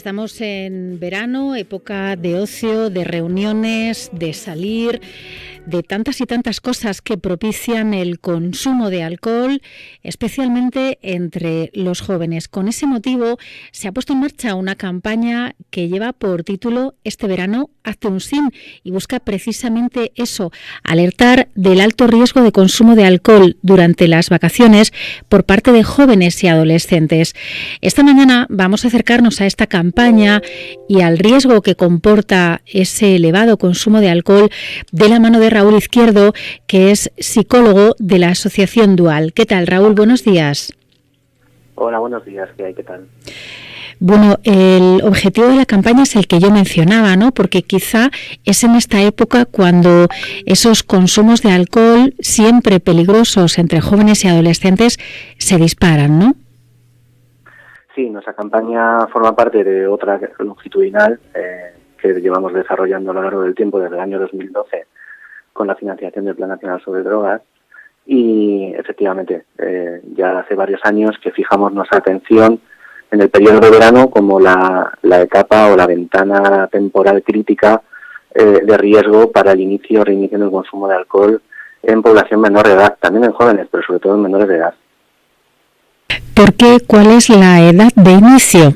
Estamos en verano, época de ocio, de reuniones, de salir, de tantas y tantas cosas que propician el consumo de alcohol, especialmente entre los jóvenes. Con ese motivo se ha puesto en marcha una campaña que lleva por título Este verano hazte un sin y busca precisamente eso, alertar del alto riesgo de consumo de alcohol durante las vacaciones por parte de jóvenes y adolescentes. Esta mañana vamos a acercarnos a esta campaña y al riesgo que comporta ese elevado consumo de alcohol de la mano de Raúl Izquierdo, que es psicólogo de la Asociación Dual. ¿Qué tal, Raúl? Buenos días. Hola, buenos días. ¿Qué hay? ¿Qué tal? Bueno, el objetivo de la campaña es el que yo mencionaba, ¿no? Porque quizá es en esta época cuando esos consumos de alcohol, siempre peligrosos entre jóvenes y adolescentes, se disparan, ¿no? Sí, nuestra campaña forma parte de otra longitudinal que llevamos desarrollando a lo largo del tiempo desde el año 2012 con la financiación del Plan Nacional sobre Drogas y efectivamente ya hace varios años que fijamos nuestra atención en el periodo de verano como la etapa o la ventana temporal crítica de riesgo para el inicio o reinicio del consumo de alcohol en población menor de edad, también en jóvenes, pero sobre todo en menores de edad. ¿Por qué? ¿Cuál es la edad de inicio?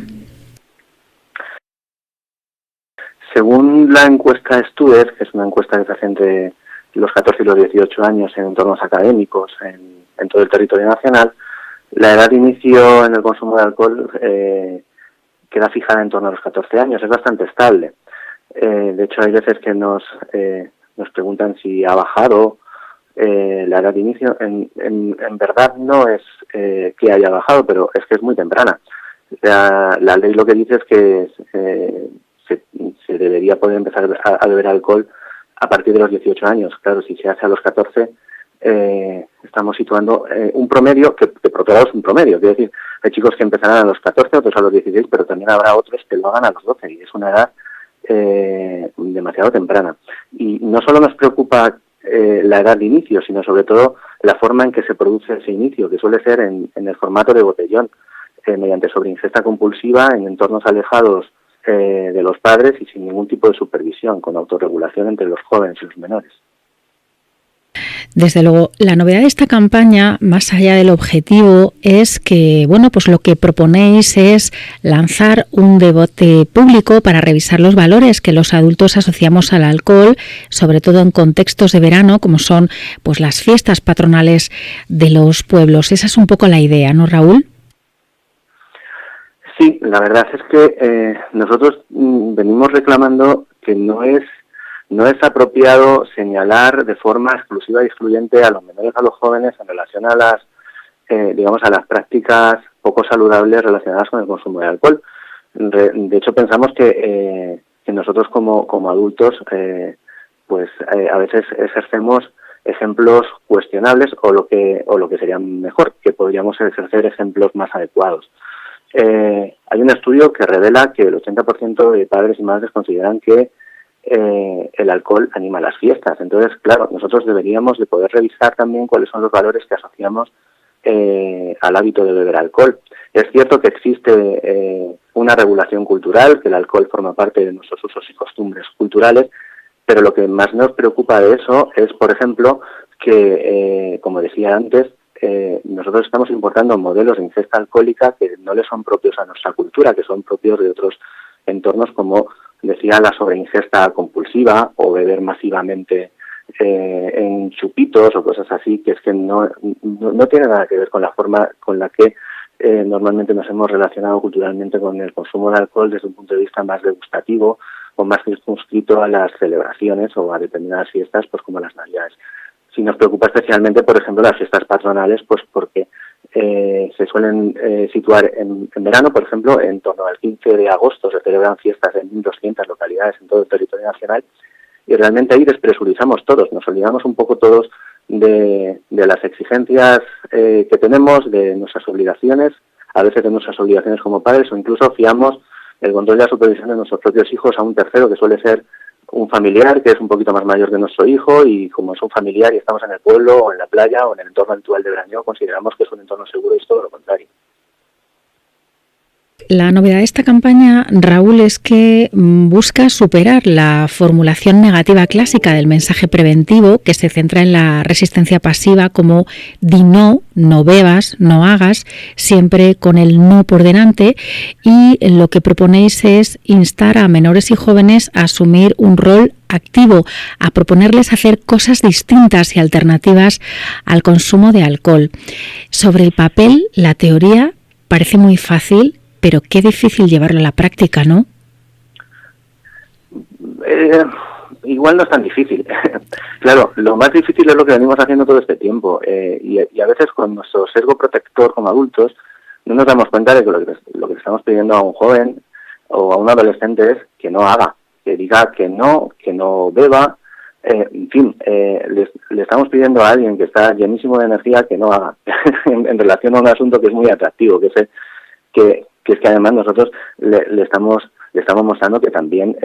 Según la encuesta Studer, que es una encuesta que se hace entre los 14 y los 18 años en entornos académicos en todo el territorio nacional, la edad de inicio en el consumo de alcohol queda fijada en torno a los 14 años, es bastante estable. De hecho, hay veces que nos preguntan si ha bajado la edad de inicio. En verdad no es que haya bajado, pero es que es muy temprana. La ley lo que dice es que se debería poder empezar a beber alcohol a partir de los 18 años. Claro, si se hace a los 14, estamos situando un promedio, que por otro lado es un promedio. Quiero decir, hay chicos que empezarán a los 14, otros a los 16, pero también habrá otros que lo hagan a los 12, y es una edad demasiado temprana. Y no solo nos preocupa la edad de inicio, sino sobre todo la forma en que se produce ese inicio, que suele ser en el formato de botellón, mediante sobreingesta compulsiva en entornos alejados de los padres y sin ningún tipo de supervisión, con autorregulación entre los jóvenes y los menores. Desde luego, la novedad de esta campaña, más allá del objetivo, es que, bueno, pues lo que proponéis es lanzar un debate público para revisar los valores que los adultos asociamos al alcohol, sobre todo en contextos de verano, como son pues las fiestas patronales de los pueblos. Esa es un poco la idea, ¿no, Raúl? Sí, la verdad es que nosotros venimos reclamando que no es apropiado señalar de forma exclusiva y excluyente a los menores, a los jóvenes, en relación a las, a las prácticas poco saludables relacionadas con el consumo de alcohol. De hecho, pensamos que nosotros como adultos, a veces ejercemos ejemplos cuestionables o lo que sería mejor, que podríamos ejercer ejemplos más adecuados. Hay un estudio que revela que el 80% de padres y madres consideran que el alcohol anima las fiestas. Entonces, claro, nosotros deberíamos de poder revisar también cuáles son los valores que asociamos al hábito de beber alcohol. Es cierto que existe una regulación cultural, que el alcohol forma parte de nuestros usos y costumbres culturales, pero lo que más nos preocupa de eso es, por ejemplo, que, como decía antes, nosotros estamos importando modelos de ingesta alcohólica que no le son propios a nuestra cultura, que son propios de otros entornos, como decía, la sobreingesta compulsiva o beber masivamente en chupitos o cosas así, que es que no tiene nada que ver con la forma con la que normalmente nos hemos relacionado culturalmente con el consumo de alcohol desde un punto de vista más degustativo o más circunscrito a las celebraciones o a determinadas fiestas, pues como las Navidades. Si nos preocupa especialmente, por ejemplo, las fiestas patronales, pues porque se suelen situar en verano, por ejemplo, en torno al 15 de agosto se celebran fiestas en 1.200 localidades en todo el territorio nacional, y realmente ahí despresurizamos todos, nos olvidamos un poco todos de las exigencias que tenemos, de nuestras obligaciones, a veces de nuestras obligaciones como padres, o incluso fiamos el control y la supervisión de nuestros propios hijos a un tercero, que suele ser un familiar que es un poquito más mayor que nuestro hijo, y como es un familiar y estamos en el pueblo o en la playa o en el entorno habitual de veraneo, consideramos que es un entorno seguro, y es todo lo contrario. La novedad de esta campaña, Raúl, es que busca superar la formulación negativa clásica del mensaje preventivo, que se centra en la resistencia pasiva, como di no, no bebas, no hagas, siempre con el no por delante, y lo que proponéis es instar a menores y jóvenes a asumir un rol activo, a proponerles hacer cosas distintas y alternativas al consumo de alcohol. Sobre el papel, la teoría parece muy fácil, pero qué difícil llevarlo a la práctica, ¿no? Igual no es tan difícil. Claro, lo más difícil es lo que venimos haciendo todo este tiempo. Y a veces con nuestro sesgo protector como adultos no nos damos cuenta de que lo que estamos pidiendo a un joven o a un adolescente es que no haga, que diga que no beba. En fin, le estamos pidiendo a alguien que está llenísimo de energía que no haga en relación a un asunto que es muy atractivo, que es que además nosotros le estamos mostrando que también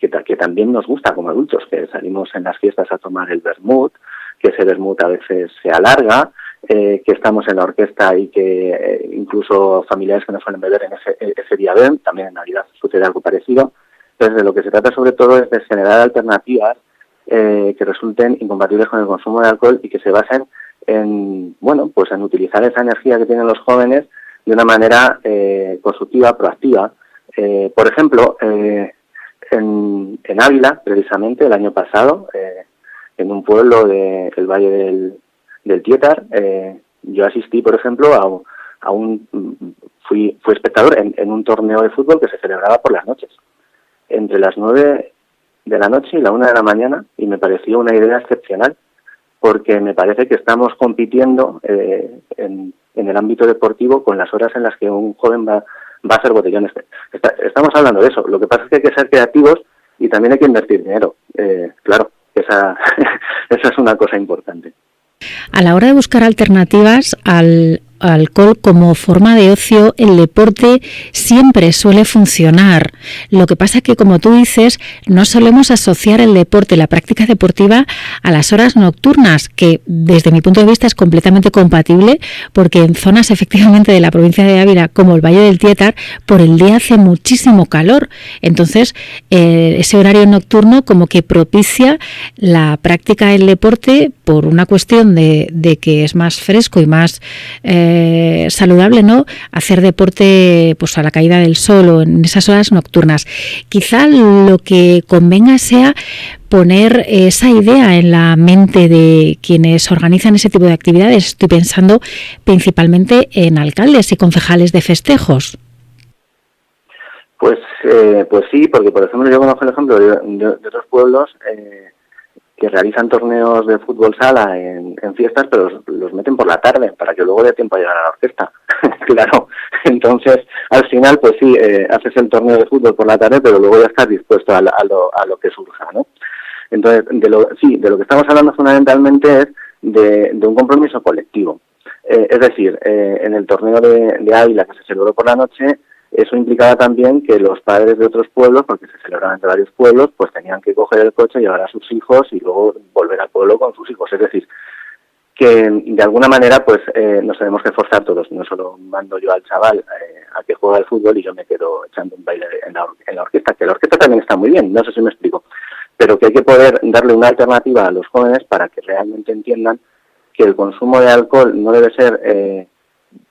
que también nos gusta como adultos, que salimos en las fiestas a tomar el vermut, que ese vermut a veces se alarga, que estamos en la orquesta y que incluso familiares que no suelen beber en ese día ven, también en Navidad sucede algo parecido. Entonces, de lo que se trata sobre todo es de generar alternativas que resulten incompatibles con el consumo de alcohol y que se basen en utilizar esa energía que tienen los jóvenes de una manera constructiva, proactiva. Por ejemplo, en Ávila, precisamente, el año pasado, en un pueblo del Valle del Tietar, yo asistí, por ejemplo, fui espectador en un torneo de fútbol que se celebraba por las noches, entre las 9 de la noche y la 1 de la mañana, y me pareció una idea excepcional, porque me parece que estamos compitiendo en el ámbito deportivo con las horas en las que un joven va a hacer botellones. Estamos hablando de eso. Lo que pasa es que hay que ser creativos y también hay que invertir dinero. Claro, esa es una cosa importante. A la hora de buscar alternativas al alcohol como forma de ocio, el deporte siempre suele funcionar. Lo que pasa es que, como tú dices, no solemos asociar el deporte, la práctica deportiva, a las horas nocturnas, que desde mi punto de vista es completamente compatible, porque en zonas efectivamente de la provincia de Ávila, como el Valle del Tietar, por el día hace muchísimo calor. Entonces, ese horario nocturno como que propicia la práctica del deporte por una cuestión de que es más fresco y más saludable, ¿no? Hacer deporte pues a la caída del sol o en esas horas nocturnas. Quizá lo que convenga sea poner esa idea en la mente de quienes organizan ese tipo de actividades. Estoy pensando principalmente en alcaldes y concejales de festejos. Pues sí, porque por ejemplo yo conozco el ejemplo de otros pueblos que realizan torneos de fútbol sala en fiestas, pero los meten por la tarde para que luego dé tiempo a llegar a la orquesta. Claro, entonces al final pues sí, haces el torneo de fútbol por la tarde, pero luego ya estás dispuesto a lo que surja, ¿no? Entonces, de lo que estamos hablando fundamentalmente es de un compromiso colectivo. Es decir, en el torneo de Ávila que se celebró por la noche, eso implicaba también que los padres de otros pueblos, porque se celebraban entre varios pueblos, pues tenían que coger el coche, llevar a sus hijos y luego volver al pueblo con sus hijos. Es decir, que de alguna manera pues nos tenemos que esforzar todos. No solo mando yo al chaval a que juegue al fútbol y yo me quedo echando un baile en la orquesta, que la orquesta también está muy bien, no sé si me explico, pero que hay que poder darle una alternativa a los jóvenes para que realmente entiendan que el consumo de alcohol no debe ser...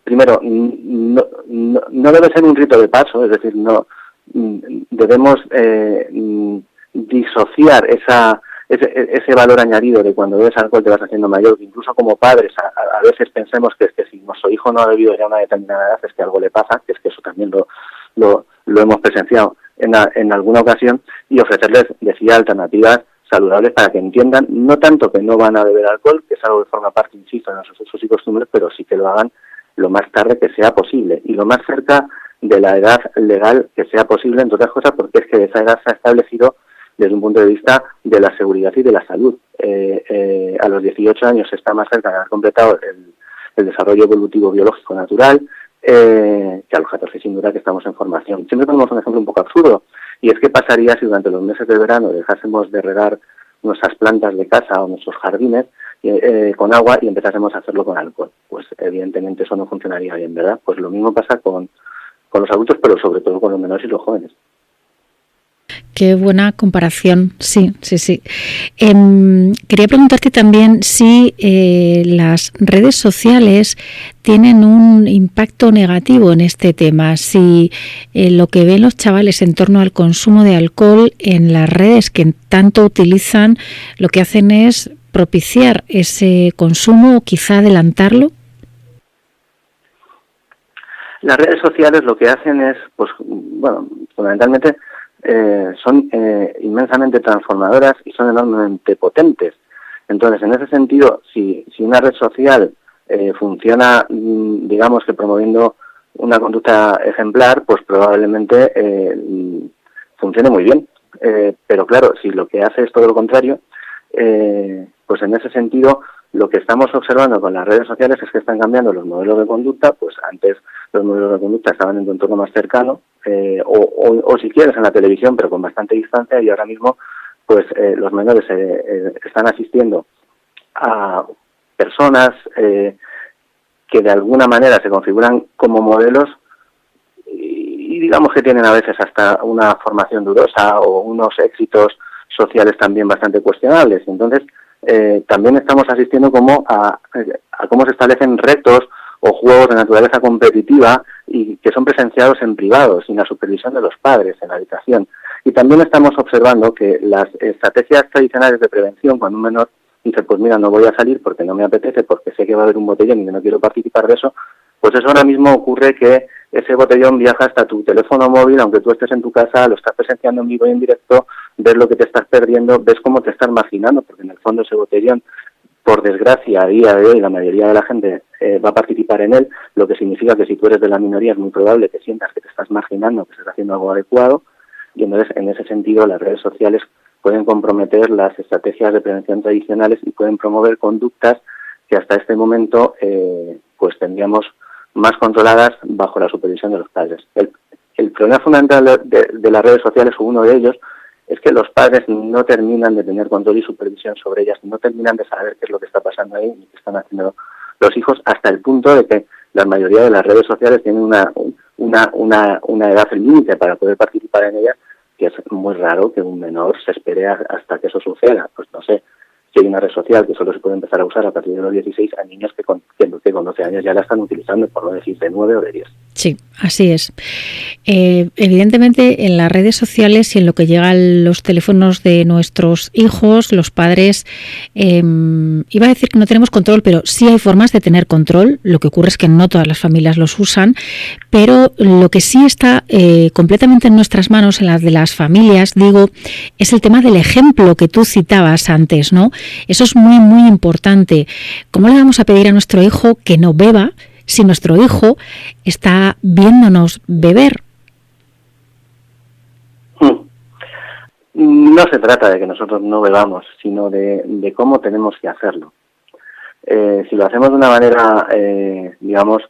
Primero, no debe ser un rito de paso, es decir, no debemos disociar ese valor añadido de cuando bebes alcohol te vas haciendo mayor, que incluso como padres a veces pensemos que es que si nuestro hijo no ha bebido ya a una determinada edad es que algo le pasa, que es que eso también lo hemos presenciado en alguna ocasión, y ofrecerles, decía, alternativas saludables para que entiendan, no tanto que no van a beber alcohol, que es algo que forma parte, insisto, de nuestros usos y costumbres, pero sí que lo hagan lo más tarde que sea posible y lo más cerca de la edad legal que sea posible, entre otras cosas, porque es que esa edad se ha establecido desde un punto de vista de la seguridad y de la salud. A los 18 años se está más cerca de haber completado el desarrollo evolutivo biológico natural, que a los 14 sin duda que estamos en formación. Siempre ponemos un ejemplo un poco absurdo, y es que pasaría si durante los meses de verano dejásemos de regar nuestras plantas de casa o nuestros jardines con agua y empezásemos a hacerlo con alcohol. Pues evidentemente eso no funcionaría bien, ¿verdad? Pues lo mismo pasa con con los adultos, pero sobre todo con los menores y los jóvenes. Qué buena comparación, sí. Quería preguntarte también si las redes sociales tienen un impacto negativo en este tema, si lo que ven los chavales en torno al consumo de alcohol en las redes que tanto utilizan, lo que hacen es propiciar ese consumo o quizá adelantarlo. Las redes sociales lo que hacen es, pues, bueno, fundamentalmente son inmensamente transformadoras y son enormemente potentes. Entonces, en ese sentido, si una red social funciona, digamos que promoviendo una conducta ejemplar, pues probablemente funcione muy bien. Pero claro, si lo que hace es todo lo contrario, pues en ese sentido lo que estamos observando con las redes sociales es que están cambiando los modelos de conducta. Pues antes los modelos de conducta estaban en tu entorno más cercano, o si quieres en la televisión, pero con bastante distancia, y ahora mismo pues los menores están asistiendo a personas que de alguna manera se configuran como modelos y digamos que tienen a veces hasta una formación dudosa o unos éxitos sociales también bastante cuestionables. Entonces, también estamos asistiendo como a cómo se establecen retos o juegos de naturaleza competitiva y que son presenciados en privado, sin la supervisión de los padres en la habitación. Y también estamos observando que las estrategias tradicionales de prevención, cuando un menor dice, pues mira, no voy a salir porque no me apetece, porque sé que va a haber un botellón y que no quiero participar de eso, pues eso ahora mismo ocurre que ese botellón viaja hasta tu teléfono móvil, aunque tú estés en tu casa, lo estás presenciando en vivo y en directo, ves lo que te estás perdiendo, ves cómo te estás marginando, porque en el fondo ese botellón, por desgracia, a día de hoy la mayoría de la gente va a participar en él, lo que significa que si tú eres de la minoría es muy probable que sientas que te estás marginando, que estás haciendo algo adecuado, y entonces en ese sentido las redes sociales pueden comprometer las estrategias de prevención tradicionales y pueden promover conductas que hasta este momento pues tendríamos más controladas bajo la supervisión de los padres. El problema fundamental de las redes sociales, o uno de ellos, es que los padres no terminan de tener control y supervisión sobre ellas, no terminan de saber qué es lo que está pasando ahí ni qué están haciendo los hijos, hasta el punto de que la mayoría de las redes sociales tienen una edad límite para poder participar en ellas, que es muy raro que un menor se espere hasta que eso suceda. Pues no sé, si hay una red social que solo se puede empezar a usar a partir de los 16, a niños que con 12 años ya la están utilizando, por no decir de 9 o de 10. Sí, así es. Evidentemente, en las redes sociales y en lo que llega a los teléfonos de nuestros hijos, los padres, iba a decir que no tenemos control, pero sí hay formas de tener control. Lo que ocurre es que no todas las familias los usan, pero lo que sí está completamente en nuestras manos, en las de las familias, digo, es el tema del ejemplo que tú citabas antes, ¿no? Eso es muy, muy importante. ¿Cómo le vamos a pedir a nuestro hijo que no beba si nuestro hijo está viéndonos beber? No se trata de que nosotros no bebamos, sino de cómo tenemos que hacerlo. Si lo hacemos de una manera, digamos,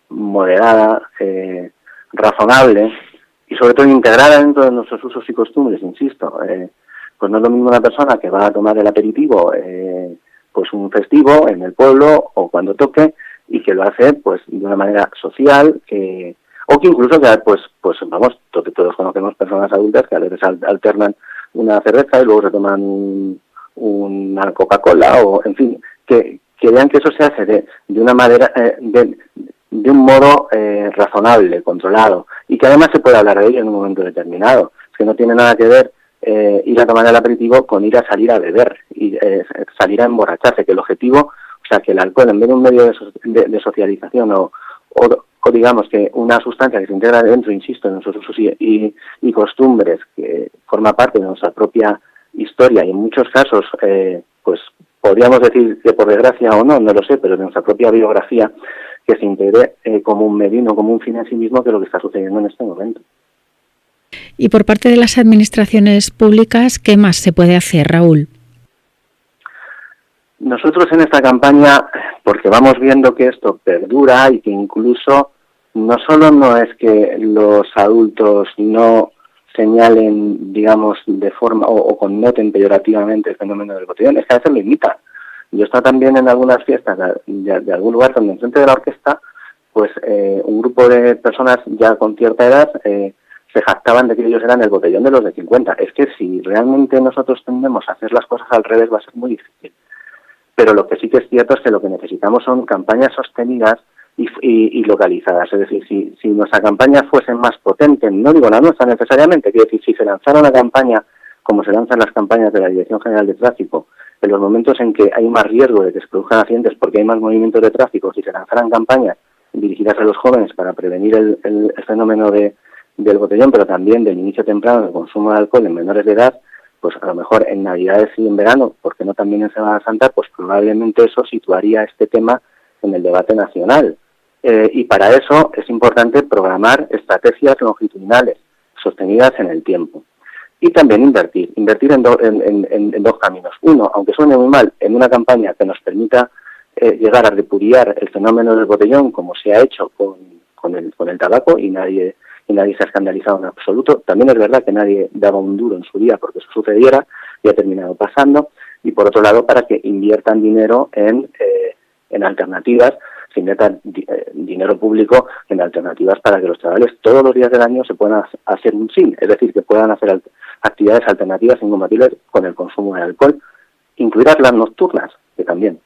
moderada, razonable y sobre todo integrada dentro de nuestros usos y costumbres, insisto, pues no es lo mismo una persona que va a tomar el aperitivo pues un festivo en el pueblo o cuando toque, y que lo hace pues de una manera social, o que incluso pues vamos, todos conocemos personas adultas que a veces alternan una cerveza y luego se toman una Coca-Cola, o en fin, que vean que eso se hace de una manera, de un modo razonable, controlado, y que además se puede hablar de ello en un momento determinado. Es que no tiene nada que ver ir a tomar el aperitivo con ir a salir a beber y salir a emborracharse, que el objetivo, o sea, que el alcohol, en vez de un medio de socialización o digamos que una sustancia que se integra dentro, insisto, en nuestros usos y costumbres, que forma parte de nuestra propia historia y en muchos casos, pues podríamos decir que por desgracia o no lo sé, pero de nuestra propia biografía, que se integre como un medio y no como un fin en sí mismo, que es lo que está sucediendo en este momento. Y por parte de las administraciones públicas, ¿qué más se puede hacer, Raúl? Nosotros en esta campaña, porque vamos viendo que esto perdura y que incluso no solo no es que los adultos no señalen, digamos, de forma o connoten peyorativamente el fenómeno del botellón, es que a veces lo imitan. Yo he estado también en algunas fiestas de algún lugar donde enfrente de la orquesta pues un grupo de personas ya con cierta edad se jactaban de que ellos eran el botellón de los de 50. Es que si realmente nosotros tendemos a hacer las cosas al revés va a ser muy difícil. Pero lo que sí que es cierto es que lo que necesitamos son campañas sostenidas y localizadas. Es decir, si nuestra campaña fuese más potente, no digo la nuestra necesariamente, quiero decir, si se lanzara una campaña como se lanzan las campañas de la Dirección General de Tráfico, en los momentos en que hay más riesgo de que se produzcan accidentes porque hay más movimientos de tráfico, si se lanzaran campañas dirigidas a los jóvenes para prevenir el fenómeno del botellón, pero también del inicio temprano del consumo de alcohol en menores de edad, pues a lo mejor en Navidades y en verano, porque no también en Semana Santa, pues probablemente eso situaría este tema en el debate nacional. Y para eso es importante programar estrategias longitudinales, sostenidas en el tiempo. Y también invertir en dos caminos. Uno, aunque suene muy mal, en una campaña que nos permita llegar a repudiar el fenómeno del botellón, como se ha hecho con el tabaco, y nadie se ha escandalizado en absoluto. También es verdad que nadie daba un duro en su día porque eso sucediera, y ha terminado pasando. Y por otro lado, para que inviertan dinero en alternativas, se inviertan dinero público en alternativas para que los chavales todos los días del año se puedan hacer un SIN, es decir, que puedan hacer actividades alternativas incompatibles con el consumo de alcohol, incluidas las nocturnas, que también.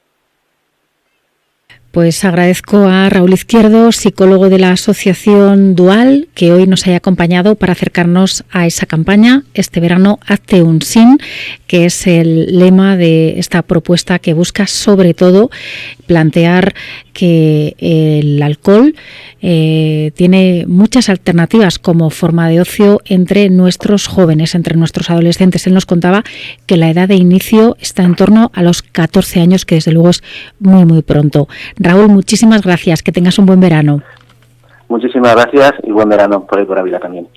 Pues agradezco a Raúl Izquierdo, psicólogo de la Asociación Dual, que hoy nos haya acompañado para acercarnos a esa campaña. Este verano, hazte un SIN, que es el lema de esta propuesta que busca sobre todo plantear que el alcohol tiene muchas alternativas como forma de ocio entre nuestros jóvenes, entre nuestros adolescentes. Él nos contaba que la edad de inicio está en torno a los 14 años, que desde luego es muy, muy pronto. Raúl, muchísimas gracias. Que tengas un buen verano. Muchísimas gracias y buen verano por ahí por Ávila también.